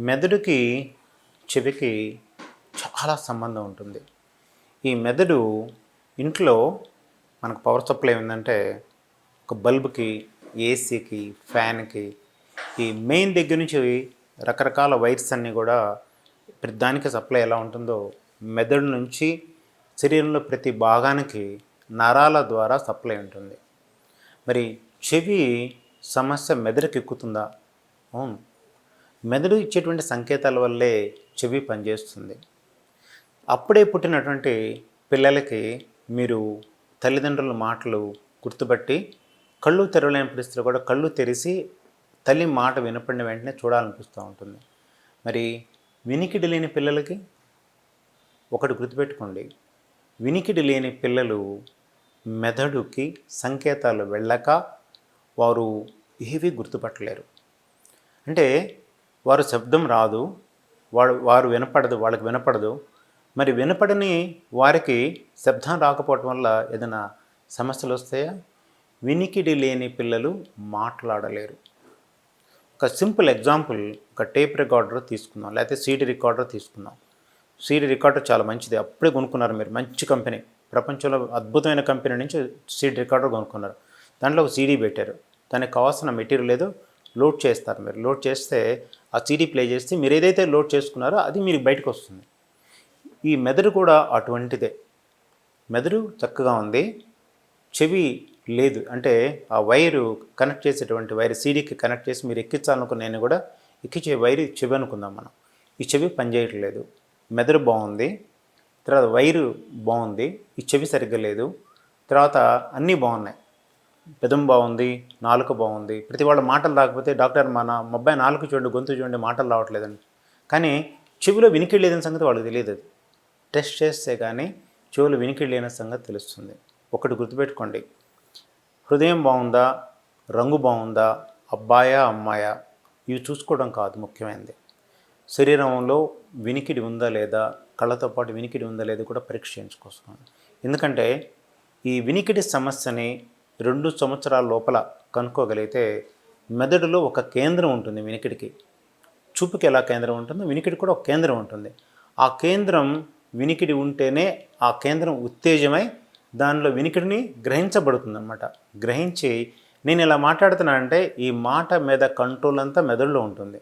మెదడుకి చెవికి చాలా సంబంధం ఉంటుంది. ఈ మెదడు ఇంట్లో మనకు పవర్ సప్లై ఉందంటే ఒక బల్బుకి, ఏసీకి, ఫ్యాన్కి ఈ మెయిన్ దగ్గర నుంచి రకరకాల వైర్స్ అన్నీ కూడా ప్రతి దానికి సప్లై ఎలా ఉంటుందో మెదడు నుంచి శరీరంలో ప్రతి భాగానికి నరాల ద్వారా సప్లై ఉంటుంది. మరి చెవి సమస్య మెదడుకి ఎక్కుతుందా? అవును. మెదడు ఇచ్చేటువంటి సంకేతాల వల్లే చెవి పనిచేస్తుంది. అప్పుడే పుట్టినటువంటి పిల్లలకి మీరు తల్లిదండ్రుల మాటలు గుర్తుపట్టి కళ్ళు తెరవలేని పరిస్థితుల్లో కూడా కళ్ళు తెరిచి తల్లి మాట వినపడిన వెంటనే చూడాలనిపిస్తూ ఉంటుంది. మరి వినికిడి లేని పిల్లలకి ఒకటి గుర్తుపెట్టుకోండి, వినికిడి లేని పిల్లలు మెదడుకి సంకేతాలు వెళ్ళక వారు ఏవి గుర్తుపట్టలేరు. అంటే వారు శబ్దం రాదు, వారు వినపడదు, వాళ్ళకి వినపడదు. మరి వినపడని వారికి శబ్దం రాకపోవటం వల్ల ఏదైనా సమస్యలు వస్తాయా? వినికిడి లేని పిల్లలు మాట్లాడలేరు. ఒక సింపుల్ ఎగ్జాంపుల్, ఒక టేప్ రికార్డర్ తీసుకుందాం, లేకపోతే సీడీ రికార్డర్ తీసుకుందాం. సీడీ రికార్డర్ చాలా మంచిది, అప్పుడే కొనుక్కున్నారు మీరు, మంచి కంపెనీ, ప్రపంచంలో అద్భుతమైన కంపెనీ నుంచి సీడీ రికార్డర్ కొనుక్కున్నారు. దాంట్లో ఒక సీడీ పెట్టారు, దానికి కావాల్సిన మెటీరియల్ ఏదో లోడ్ చేస్తారు. మీరు లోడ్ చేస్తే ఆ సీడీ ప్లే చేస్తే మీరు ఏదైతే లోడ్ చేసుకున్నారో అది మీరు బయటకు వస్తుంది. ఈ మెదడు కూడా అటువంటిదే. మెదడు చక్కగా ఉంది, చెవి లేదు. అంటే ఆ వైరు కనెక్ట్ చేసేటువంటి వైరు సీడీకి కనెక్ట్ చేసి మీరు ఎక్కించాలనుకున్న నేను కూడా ఎక్కించే వైరు చెవి అనుకుందాం మనం. ఈ చెవి పనిచేయట్లేదు. మెదడు బాగుంది, తర్వాత వైరు బాగుంది, ఈ చెవి సరిగ్గా లేదు, తర్వాత అన్నీ బాగున్నాయి. పెదం బాగుంది, నాలుక బాగుంది. ప్రతి వాళ్ళ మాటలు రాకపోతే డాక్టర్ మా అబ్బాయి నాలుక చూడండి, గొంతు చూడండి, మాటలు రావట్లేదని. కానీ చెవిలో వినికిడి లేదని సంగతి వాళ్ళకి తెలియదు. అది టెస్ట్ చేస్తే కానీ చెవిలో వినికిడి లేని సంగతి తెలుస్తుంది. ఒకటి గుర్తుపెట్టుకోండి, హృదయం బాగుందా, రంగు బాగుందా, అబ్బాయా అమ్మాయా, ఇవి చూసుకోవడం కాదు ముఖ్యమైనది. శరీరంలో వినికిడి ఉందా లేదా, కళ్ళతో పాటు వినికిడి ఉందా లేదా కూడా పరీక్ష చేయించుకోవచ్చు. ఎందుకంటే ఈ వినికిడి సమస్యని 2 సంవత్సరాల లోపల కనుక్కోగలిగితే మెదడులో ఒక కేంద్రం ఉంటుంది. వినికిడికి, చూపుకి ఎలా కేంద్రం ఉంటుందో వినికిడి కూడా ఒక కేంద్రం ఉంటుంది. ఆ కేంద్రం వినికిడి ఉంటేనే ఆ కేంద్రం ఉత్తేజమై దానిలో వినికిడిని గ్రహించబడుతుంది అన్నమాట. గ్రహించి నేను ఇలా మాట్లాడుతున్నానంటే ఈ మాట మీద కంట్రోల్ అంతా మెదడులో ఉంటుంది.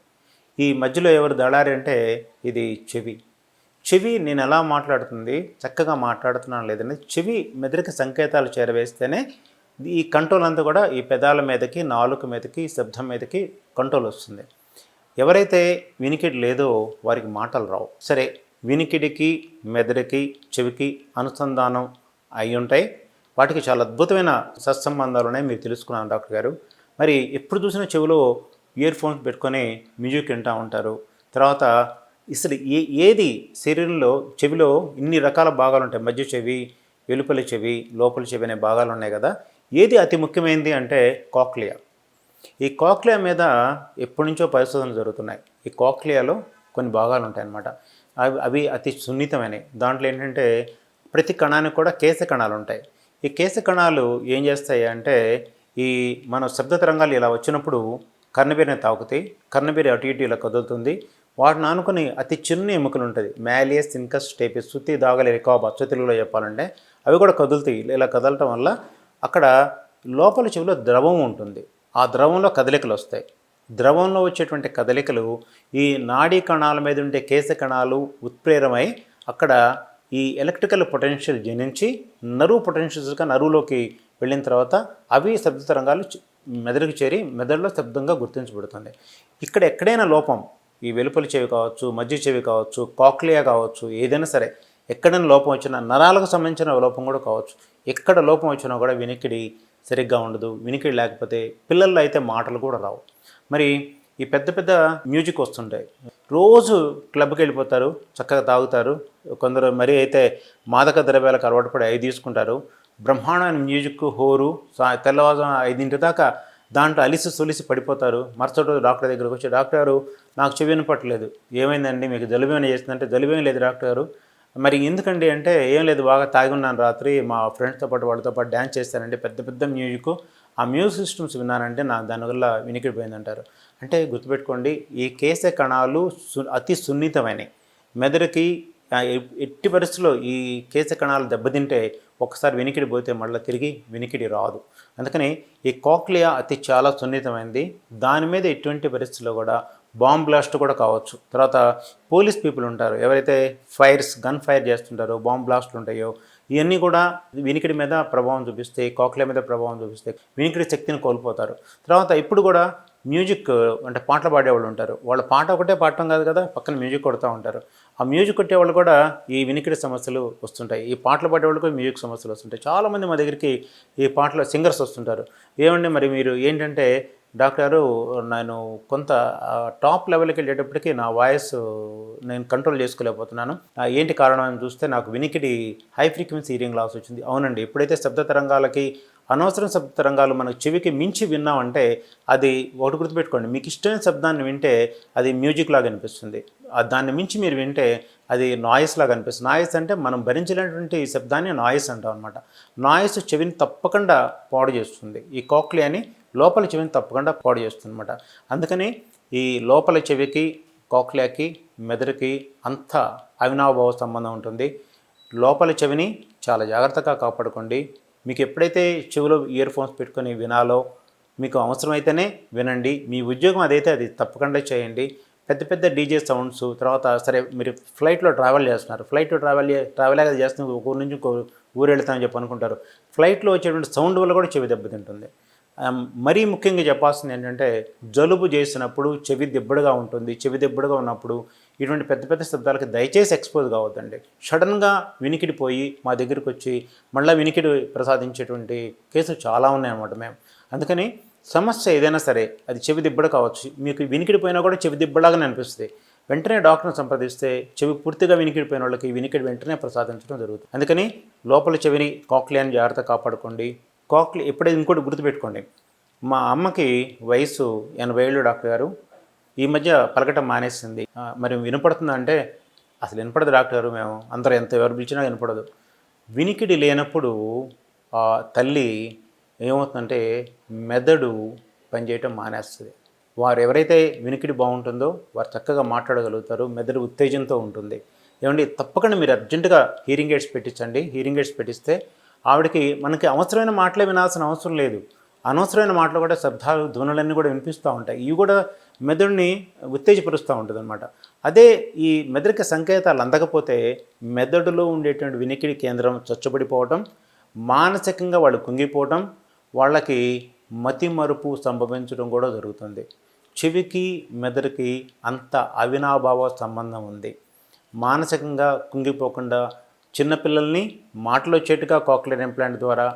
ఈ మధ్యలో ఎవరు దళారి అంటే ఇది చెవి. చెవి నేను ఎలా మాట్లాడుతుంది, చక్కగా మాట్లాడుతున్నాను లేదని చెవి మెదడుకి సంకేతాలు చేరవేస్తేనే ఈ కంట్రోల్ అంతా కూడా ఈ పెదాల మీదకి, నాలుక మీదకి, శబ్దం మీదకి కంట్రోల్ వస్తుంది. ఎవరైతే వినికిడి లేదో వారికి మాటలు రావు. సరే, వినికిడికి, మెదడుకి, చెవికి అనుసంధానం అయి ఉంటాయి. వాటికి చాలా అద్భుతమైన సత్సంబంధాలు ఉన్నాయి, మీరు తెలుసుకున్నాను డాక్టర్ గారు. మరి ఎప్పుడు చూసినా చెవిలో ఇయర్ ఫోన్స్ పెట్టుకొని మ్యూజిక్ వింటూ ఉంటారు. తర్వాత అసలు ఏది శరీరంలో చెవిలో ఇన్ని రకాల భాగాలు ఉంటాయి. మధ్య చెవి, వెలుపలి చెవి, లోపలి చెవి అనే భాగాలు ఉన్నాయి కదా. ఏది అతి ముఖ్యమైనది అంటే కాక్లియా. ఈ కాక్లియా మీద ఎప్పటి నుంచో పరిశోధనలు జరుగుతున్నాయి. ఈ కాక్లియాలో కొన్ని భాగాలు ఉంటాయన్నమాట. అవి అతి సున్నితమైనవి. దాంట్లో ఏంటంటే ప్రతి కణానికి కూడా కేశ కణాలు ఉంటాయి. ఈ కేశ కణాలు ఏం చేస్తాయి అంటే ఈ మన శబ్ద తరంగాలు ఇలా వచ్చినప్పుడు కర్ణబేరిని తాకుతాయి. కర్ణబేరి అటు ఇటు ఇలా కదులుతుంది. వాటిని ఆనుకొని అతి చిన్న ఎముకలు ఉంటుంది, మ్యాలియస్ ఇన్కస్ స్టేపిస్, సుత్తి దాగలి రికాబ్ అచ్చ తెలుగులో చెప్పాలంటే అవి కూడా కదులుతాయి. ఇలా కదలటం వల్ల అక్కడ లోపల చెవిలో ద్రవం ఉంటుంది. ఆ ద్రవంలో కదలికలు వస్తాయి. ద్రవంలో వచ్చేటువంటి కదలికలు ఈ నాడీ కణాల మీద ఉండే కేశ కణాలు ఉత్ప్రేరమై అక్కడ ఈ ఎలక్ట్రికల్ పొటెన్షియల్ జనించి నరువు పొటెన్షియల్స్గా నరువులోకి వెళ్ళిన తర్వాత అవి శబ్ద తరంగాలు మెదడుకు చేరి మెదడులో శబ్దంగా గుర్తించబడుతుంది. ఇక్కడ ఎక్కడైనా లోపం, ఈ వెలుపలి చెవి కావచ్చు, మధ్య చెవి కావచ్చు, కాక్లియా కావచ్చు, ఏదైనా సరే ఎక్కడైనా లోపం వచ్చినా, నరాలకు సంబంధించిన లోపం కూడా కావచ్చు, ఎక్కడ లోపం వచ్చినా కూడా వినికిడి సరిగ్గా ఉండదు. వినికిడి లేకపోతే పిల్లల్లో అయితే మాటలు కూడా రావు. మరి ఈ పెద్ద పెద్ద మ్యూజిక్ వస్తుంటాయి, రోజు క్లబ్కి వెళ్ళిపోతారు, చక్కగా తాగుతారు. కొందరు మరీ అయితే మాదక ద్రవ్యాలకు అలవాటు పడి అవి తీసుకుంటారు. బ్రహ్మాండమైన మ్యూజిక్, హోరు, తెల్లవారుజామున 5 దాకా దాంట్లో అలిసి సొలిసి పడిపోతారు. మరుసటి రోజు డాక్టర్ దగ్గరకు వచ్చి, డాక్టర్ గారు నాకు చెవి వినపట్టలేదు, ఏమైందండి, మీకు జలుబు ఏమైనా చేస్తుందంటే జలుబు ఏం లేదు డాక్టర్ గారు, మరి ఎందుకండి అంటే ఏం లేదు, బాగా తాగి ఉన్నాను రాత్రి, మా ఫ్రెండ్స్తో పాటు వాళ్ళతో పాటు డ్యాన్స్ చేస్తానంటే పెద్ద పెద్ద మ్యూజిక్, ఆ మ్యూజిక్ సిస్టమ్స్ విన్నానంటే నా దానివల్ల వినికిడి పోయిందంటారు. అంటే గుర్తుపెట్టుకోండి, ఈ కేశ కణాలు అతి సున్నితమైనవి. మెదడుకి ఎట్టి పరిస్థితుల్లో ఈ కేశ కణాలు దెబ్బతింటే ఒకసారి వినికిడి పోతే మళ్ళీ తిరిగి వినికిడి రాదు. అందుకని ఈ కాక్లియా చాలా సున్నితమైనది. దాని మీద ఎటువంటి పరిస్థితుల్లో కూడా బాంబ్ బ్లాస్ట్ కూడా కావచ్చు. తర్వాత పోలీస్ పీపుల్ ఉంటారు, ఎవరైతే గన్ ఫైర్ చేస్తుంటారో, బాంబ్ బ్లాస్ట్లు ఉంటాయో, ఇవన్నీ కూడా వినికిడి మీద ప్రభావం చూపిస్తాయి, కాక్లియా మీద ప్రభావం చూపిస్తాయి, వినికిడి శక్తిని కోల్పోతారు. తర్వాత ఇప్పుడు కూడా మ్యూజిక్ అంటే పాటలు పాడేవాళ్ళు ఉంటారు, వాళ్ళ పాట ఒకటే పాడటం కాదు కదా, పక్కన మ్యూజిక్ కొడుతూ ఉంటారు. ఆ మ్యూజిక్ కొట్టేవాళ్ళు కూడా ఈ వినికిడి సమస్యలు వస్తుంటాయి. ఈ పాటలు పాడేవాళ్ళు కూడా మ్యూజిక్ సమస్యలు వస్తుంటాయి. చాలామంది మా దగ్గరికి ఈ పాటలు సింగర్స్ వస్తుంటారు. ఏమండి మరి మీరు ఏంటంటే డాక్టర్ గారు, నేను కొంత టాప్ లెవెల్కి వెళ్ళేటప్పటికి నా వాయిస్ నేను కంట్రోల్ చేసుకోలేకపోతున్నాను, ఏంటి కారణం అని చూస్తే నాకు వినికిడి హై ఫ్రీక్వెన్సీ హియరింగ్ లాస్ వచ్చింది. అవునండి, ఎప్పుడైతే శబ్ద తరంగాలకి అనవసరం శబ్ద తరంగాలు మనకు చెవికి మించి విన్నామంటే అది ఒకటి గుర్తుపెట్టుకోండి, మీకు ఇష్టమైన శబ్దాన్ని వింటే అది మ్యూజిక్ లాగా అనిపిస్తుంది, దాన్ని మించి మీరు వింటే అది నాయిస్ లాగా అనిపిస్తుంది. నాయిస్ అంటే మనం భరించినటువంటి శబ్దాన్ని నాయిస్ అంటాం అనమాట. నాయిస్ చెవిని తప్పకుండా పాడు చేస్తుంది, ఈ కాక్లియాని లోపల చెవిని తప్పకుండా పాడు చేస్తుంది అనమాట. అందుకని ఈ లోపల చెవికి కాక్లియాకి మెదడుకి అంత అవినాభావ సంబంధం ఉంటుంది. లోపల చెవిని చాలా జాగ్రత్తగా కాపాడుకోండి. మీకు ఎప్పుడైతే చెవిలో ఇయర్ ఫోన్స్ పెట్టుకొని వినాలో, మీకు అవసరమైతేనే వినండి. మీ ఉద్యోగం అదైతే అది తప్పకుండా చేయండి. పెద్ద పెద్ద డీజే సౌండ్స్, తర్వాత సరే మీరు ఫ్లైట్లో ట్రావెల్ చేస్తున్నారు, ఫ్లైట్లో ట్రావెల్ చేస్తున్న ఒక ఊరు నుంచి ఇంకో ఊరు వెళ్తామని చెప్పి అనుకుంటారు, ఫ్లైట్లో వచ్చేటువంటి సౌండ్ వల్ల కూడా చెవి దెబ్బతింటుంది. మరీ ముఖ్యంగా చెప్పాల్సింది ఏంటంటే, జలుబు చేసినప్పుడు చెవి దిబ్బడుగా ఉంటుంది. చెవి దిబ్బడుగా ఉన్నప్పుడు ఇటువంటి పెద్ద పెద్ద శబ్దాలకి దయచేసి ఎక్స్పోజ్ కావద్దండి. సడన్గా వినికిడి పోయి మా దగ్గరికి వచ్చి మళ్ళీ వినికిడి ప్రసాదించేటువంటి కేసులు చాలా ఉన్నాయన్నమాట మేము. అందుకని సమస్య ఏదైనా సరే, అది చెవి దిబ్బడు కావచ్చు, మీకు వినికిడి పోయినా కూడా చెవి దిబ్బలాగానే అనిపిస్తుంది, వెంటనే డాక్టర్ని సంప్రదిస్తే చెవి పూర్తిగా వినికిడిపోయిన వాళ్ళకి వినికిడి వెంటనే ప్రసాదించడం జరుగుతుంది. అందుకని లోపల చెవిని కాక్లియాని జాగ్రత్త కాపాడుకోండి. ఎప్పుడైతే ఇంకోటి గుర్తుపెట్టుకోండి, మా అమ్మకి వయసు 80 ఏళ్ళు డాక్టర్ గారు, ఈ మధ్య పలకటం మానేసింది. మరి వినపడుతుందా అంటే అసలు వినపడదు డాక్టర్ గారు, మేము అందరూ ఎవరు పిలిచినా వినపడదు. వినికిడి లేనప్పుడు తల్లి ఏమవుతుందంటే మెదడు పనిచేయటం మానేస్తుంది. వారు ఎవరైతే వినికిడి బాగుంటుందో వారు చక్కగా మాట్లాడగలుగుతారు, మెదడు ఉత్తేజంతో ఉంటుంది. ఏమండి, తప్పకుండా మీరు అర్జెంటుగా హీరింగ్ ఎయిడ్స్ పెట్టించండి. హీరింగ్ ఎయిడ్స్ పెట్టిస్తే ఆవిడకి మనకి అవసరమైన మాటలే వినాల్సిన అవసరం లేదు, అనవసరమైన మాటలు కూడా శబ్దాలు ధ్వనులన్నీ కూడా వినిపిస్తూ ఉంటాయి. ఇవి కూడా మెదడుని ఉత్తేజపరుస్తూ ఉంటుంది అనమాట. అదే ఈ మెదడుకి సంకేతాలు అందకపోతే మెదడులో ఉండేటువంటి వినికిడి కేంద్రం చచ్చుబడిపోవటం, మానసికంగా వాళ్ళు కుంగిపోవటం, వాళ్ళకి మతిమరుపు సంభవించడం కూడా జరుగుతుంది. చెవికి మెదడుకి అంత అవినాభావ సంబంధం ఉంది. మానసికంగా కుంగిపోకుండా చిన్నపిల్లల్ని మాటలు వచ్చేట్టుగా కాక్లియర్ ఇంప్లాంట్ ద్వారా,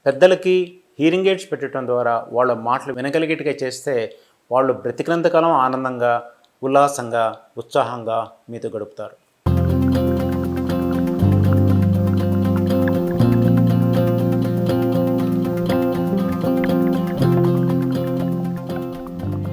పెద్దలకి హీరింగ్ ఎయిడ్స్ పెట్టడం ద్వారా వాళ్ళ మాటలు వినగలిగేట్టుగా చేస్తే వాళ్ళు బ్రతికినంతకాలం ఆనందంగా, ఉల్లాసంగా, ఉత్సాహంగా మీతో గడుపుతారు.